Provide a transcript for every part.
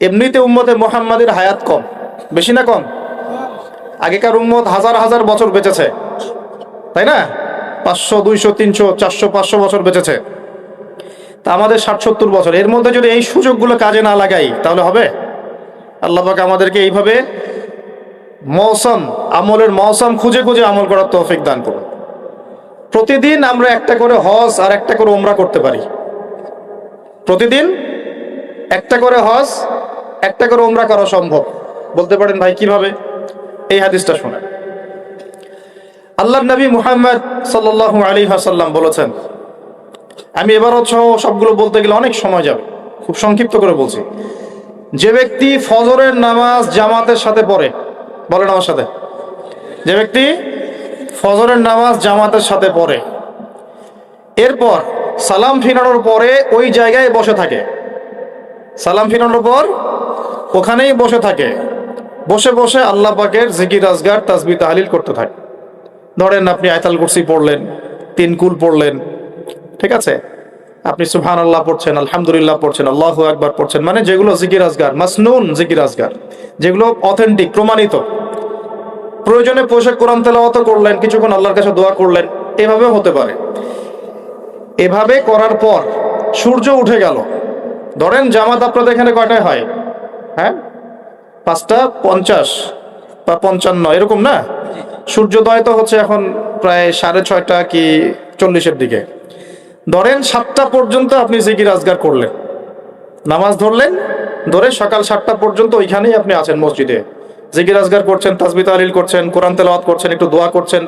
এমনিতে উম্মতে মুহাম্মাদের হায়াত কম, বেশি না কম? আগেকার উম্মত হাজার হাজার বছর বেঁচেছে, তাই না? 500, 200, 300, 400, 500 বছর বেঁচেছে। তা আমাদের 60-70 বছর। এর মধ্যে যদি এই সুযোগগুলো কাজে না লাগাই তাহলে হবে? আল্লাহ পাক আমাদেরকে এইভাবে আমলের মৌসুম খুঁজে খুঁজে আমল করার তৌফিক দান করুন। প্রতিদিন আমরা একটা করে হজ আর একটা করে উমরা করতে পারি। প্রতিদিন একটা করে হজ, একটা করে উমরা করা সম্ভব। বলতে পারেন ভাই কিভাবে? এই হাদিসটা শুনে আল্লাহর নবী মুহাম্মদ সাল্লাল্লাহু আলাইহি ওয়াসাল্লাম বলেছেন, আমি এবারও সবগুলো বলতে গেলে অনেক সময় যাবে, খুব সংক্ষিপ্ত করে বলছি। যে ব্যক্তি ফজরের নামাজ জামাতের সাথে পড়ে, বলেন আমার সাথে, যে ব্যক্তি ফজরের নামাজ জামাতের সাথে পড়ে, এরপর সালাম ফিরানোর পরে ওই জায়গায় বসে থাকে, সালাম ফিরানোর পর ওখানেই বসে থাকে, বসে বসে আল্লাহ পাকের জিকির আজগার তাসবিহ তাহলিল করতে থাকে। ধরেন আপনি আয়াতুল কুরসি পড়লেন, 3 কুল পড়লেন, ঠিক আছে, আপনি সুবহানাল্লাহ পড়ছেন, আলহামদুলিল্লাহ পড়ছেন, আল্লাহু আকবার পড়ছেন, মানে যেগুলো জিকির আজগার, মাসনুন জিকির আজগার, যেগুলো অথেন্টিক, প্রমাণিত। প্রয়োজনে বসে কোরআন তেলাওয়াত করলেন, কিছুক্ষণ আল্লাহর কাছে দোয়া করলেন, এভাবেও হতে পারে। এভাবে করার পর সূর্য উঠে গেল। ধরেন জামাত আপনাদের এখানে কয়টায় হয়? হ্যাঁ, 5:50 বা 55 এরকম না? সূর্যোদয় তো হচ্ছে এখন প্রায় 6:30 কি 40-এর দিকে। ধরেন 7টা পর্যন্ত আপনি জিকির আজগার করলেন, নামাজ ধরলেন, ধরে সকাল 7টা পর্যন্ত ওইখানেই আপনি আছেন মসজিদে, জিকির আজগার করছেন, তাসবিহ তাহলিল করছেন, কোরআন তেলাওয়াত করছেন, একটু দোয়া করছেন,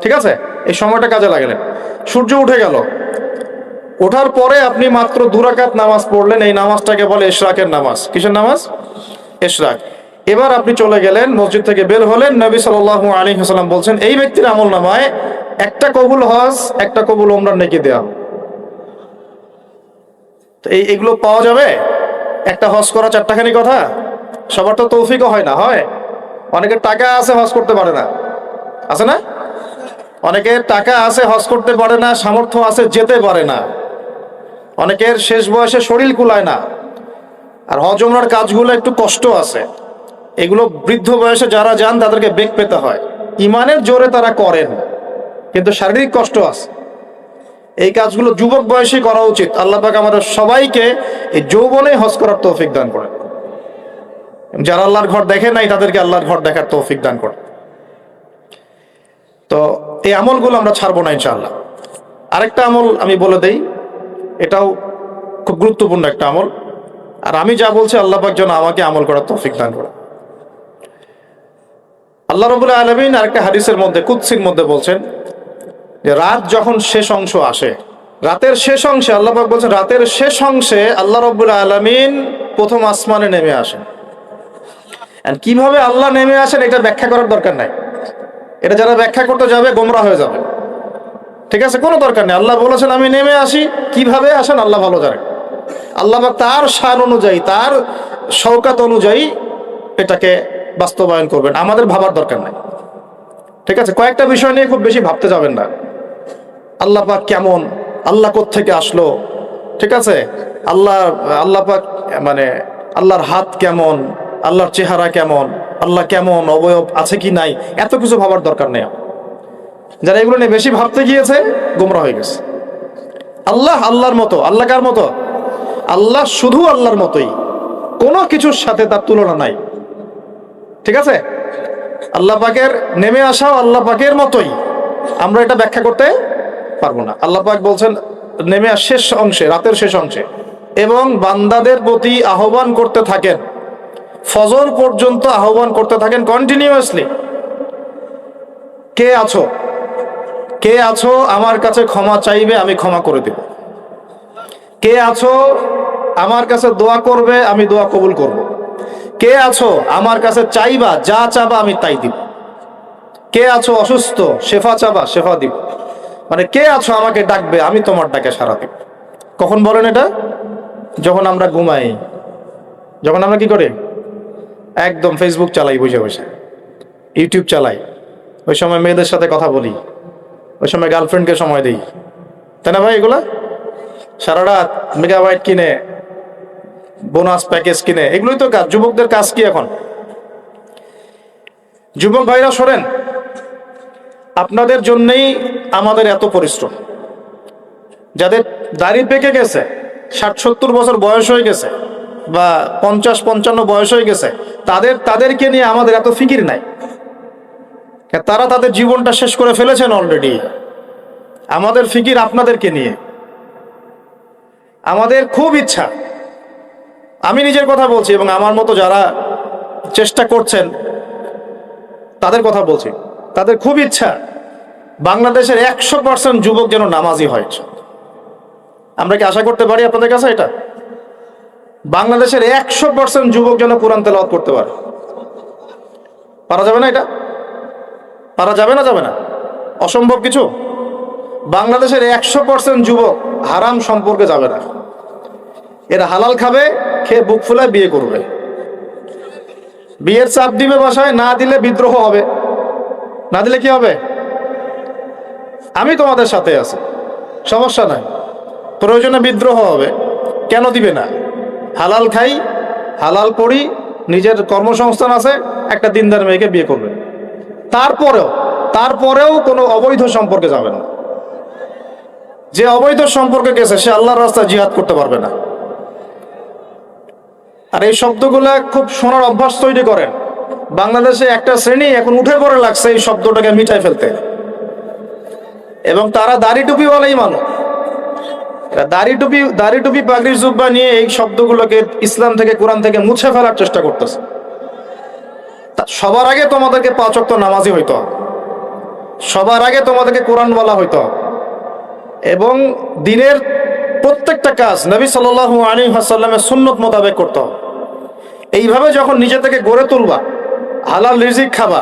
ঠিক আছে, এই সময়টা কাজে লাগালেন। সূর্য উঠে গেল, ওঠার পরে আপনি মাত্র 2 রাকাত নামাজ পড়লেন, এই নামাজটাকে বলে ইশরাকের নামাজ। কিসের নামাজ? ইশরাক। এবার আপনি চলে গেলেন, মসজিদ থেকে বের হলেন, নবী সাল্লাল্লাহু আলাইহি ওয়াসাল্লাম বলছেন এই ব্যক্তির আমলনামায় একটা কবুল হজ, একটা কবুল উমরার নেকি দেয়া। তো এইগুলো পাওয়া যাবে? একটা হজ করা 4টাখানি কথা? সবার তো তৌফিকও হয় না, হয়? অনেকের টাকা আছে, হজ করতে পারে না, আছে না? অনেকের টাকা আছে, হজ করতে পারে না, সামর্থ্য আছে, যেতে পারে না। অনেকের শেষ বয়সে শরীর কুলায় না। আর হজ উমরার কাজগুলো একটু কষ্ট আছে, এগুলো বৃদ্ধ বয়সে যারা যান তাদেরকে বেগ পেতে হয়। ইমানের জোরে তারা করেন, কিন্তু শারীরিক কষ্ট আছে। এই কাজগুলো যুবক বয়সে করা উচিত। আল্লাহ পাক আমাদের সবাইকে এই যৌবনে হজ করার তৌফিক দান করেন। যারা আল্লাহর ঘর দেখে নাই তাদেরকে আল্লাহর ঘর দেখার তৌফিক দান করেন। তো এই আমলগুলো আমরা ছাড়বো না ইনশাআল্লাহ। আরেকটা আমল আমি বলে দেই, এটাও খুব গুরুত্বপূর্ণ একটা আমল। আর আমি যা বলছি আল্লাহ পাক যেন আমাকে আমল করার তৌফিক দান করেন। আল্লাহ রাব্বুল আলামিন আরেকটা হাদিসের মধ্যে, কুদসির মধ্যে বলছেন যে রাত যখন শেষ অংশ আসে, রাতের শেষ অংশে আল্লাহ পাক বলছেন, রাতের শেষ অংশে আল্লাহ রাব্বুল আলামিন প্রথম আসমানে নেমে আসেন। কিভাবে আল্লাহ নেমে আসেন এটা ব্যাখ্যা করার দরকার নাই। এটা যারা ব্যাখ্যা করতে যাবে গোমরা হয়ে যাবে, ঠিক আছে? কোনো দরকার নেই। আল্লাহ বলেছেন আমি নেমে আসি, কিভাবে আসেন আল্লাহ ভালো জানেন। আল্লাহ পাক তার শান অনুযায়ী, তার শওকাত অনুযায়ী এটাকে বাস্তবায়ন করবেন, আমাদের ভাবার দরকার নাই, ঠিক আছে? কয়েকটা বিষয় নিয়ে খুব বেশি ভাবতে যাবেন না। আল্লাহ পাক কেমন, আল্লাহ কোত্থেকে আসলো, ঠিক আছে, আল্লাহ পাক মানে আল্লাহর হাত কেমন, আল্লাহর চেহারা কেমন, আল্লাহ কেমন, অবয়ব আছে কি নাই, এত কিছু ভাবার দরকার নেই। যারা এগুলো নিয়ে বেশি ভাবতে গিয়েছে গোমরা হয়ে গেছে। আল্লাহ আল্লাহর মতো। আল্লাহ কার মতো? আল্লাহ শুধু আল্লাহর মতোই, কোনো কিছুর সাথে তার তুলনা নাই, ঠিক আছে? আল্লাহ পাকের নেমে আসাও আল্লাহ পাকের মতোই, আমরা এটা ব্যাখ্যা করতে পারবো না। আল্লাহ পাক বলছেন নেমে শেষ অংশে, রাতের শেষ অংশে, এবং বান্দাদের প্রতি আহ্বান করতে থাকেন, ফজর পর্যন্ত আহ্বান করতে থাকেন কন্টিনিউয়াসলি। কে আছো, কে আছো আমার কাছে ক্ষমা চাইবে, আমি ক্ষমা করে দেব। কে আছো আমার কাছে দোয়া করবে, আমি দোয়া কবুল করব। কে আছো আমার কাছে চাইবা, যা চাবা আমি তাই দিব। কে আছো অসুস্থ, শেফা চাবা, শেফা দিব। মানে কে আছো আমাকে ডাকবে, আমি তোমার ডাকে সাড়া দিব। কখন বলেন এটা? যখন আমরা ঘুমাই, যখন আমরা কি করি, একদম ফেসবুক চালাই, বসে বসে ইউটিউব চালাই, ওই সময় মেয়েদের সাথে কথা বলি, ওই সময় গার্লফ্রেন্ডকে সময় দিই, তাই না ভাই? এগুলা সারা রাত মেগাবাইট কিনে বোনাস প্যাকেজ কিনে, এগুলোই তো কাজ। যুবকদের কাজ কি এখন? যুবক ভাইরা শোনেন, আপনাদের জন্যই আমাদের এত পরিশ্রম। যাদের দাড়ি পেকে গেছে, 60-70 বছর বয়স হয়ে গেছে, বা 50-55 বয়স হয়ে গেছে, তাদেরকে নিয়ে আমাদের এত ফিকির নাই। তারা তাদের জীবনটা শেষ করে ফেলেছেন অলরেডি। আমাদের ফিকির আপনাদেরকে নিয়ে। আমাদের খুব ইচ্ছা, আমি নিজের কথা বলছি এবং আমার মতো যারা চেষ্টা করছেন তাদের কথা বলছি, তাদের খুব ইচ্ছা বাংলাদেশের 100% যুবক যেন নামাজি হয়। আমরা কি আশা করতে পারি আপনাদের কাছে এটা? বাংলাদেশের 100% যুবক যেন কোরআন তেলাওয়াত করতে পারে। পারা যাবে না? এটা পারা যাবে না? যাবে না? অসম্ভব কিছু? বাংলাদেশের 100% যুবক হারাম সম্পর্কে যাবে না। এরা হালাল খাবে, খেয়ে বুক ফুলায় বিয়ে করবে। বিয়ের চাপ দিবে বাসায়, না দিলে বিদ্রোহ হবে। না দিলে কি হবে? আমি তোমাদের সাথে আছি, সমস্যা নাই, প্রয়োজনে বিদ্রোহ হবে। কেন দিবে না? হালাল খাই, হালাল পড়ি, নিজের কর্মসংস্থান আছে, একটা দিনদার মেয়েকে বিয়ে করবে। তারপরেও কোনো অবৈধ সম্পর্কে যাবে না। যে অবৈধ সম্পর্কে গেছে সে আল্লাহর রাস্তায় জিহাদ করতে পারবে না। আর এই শব্দগুলা খুব শোনার অভ্যাস তৈরি করেন। বাংলাদেশে একটা শ্রেণী এখন উঠে পড়ে লাগছে এই শব্দটাকে মিটাই ফেলতে, এবং তারা দাড়ি টুপিওয়ালাই মানুষ। দাড়ি টুপি পাগড়ির জুব্বা নিয়ে এই শব্দগুলোকে ইসলাম থেকে, কোরআন থেকে মুছে ফেলার চেষ্টা করতেছে। সবার আগে তোমাদেরকে 5 ওয়াক্ত নামাজি হইতে হবে, সবার আগে তোমাদেরকে কোরআন বলা হইতে হবে, এবং দিনের প্রত্যেকটা কাজ নবী সাল্লাল্লাহু আলাইহি ওয়াসাল্লামের সুন্নত মোতাবেক করতে হবে। এইভাবে যখন নিজে থেকে গড়ে তুলবা, হালাল রিজিক খাবা,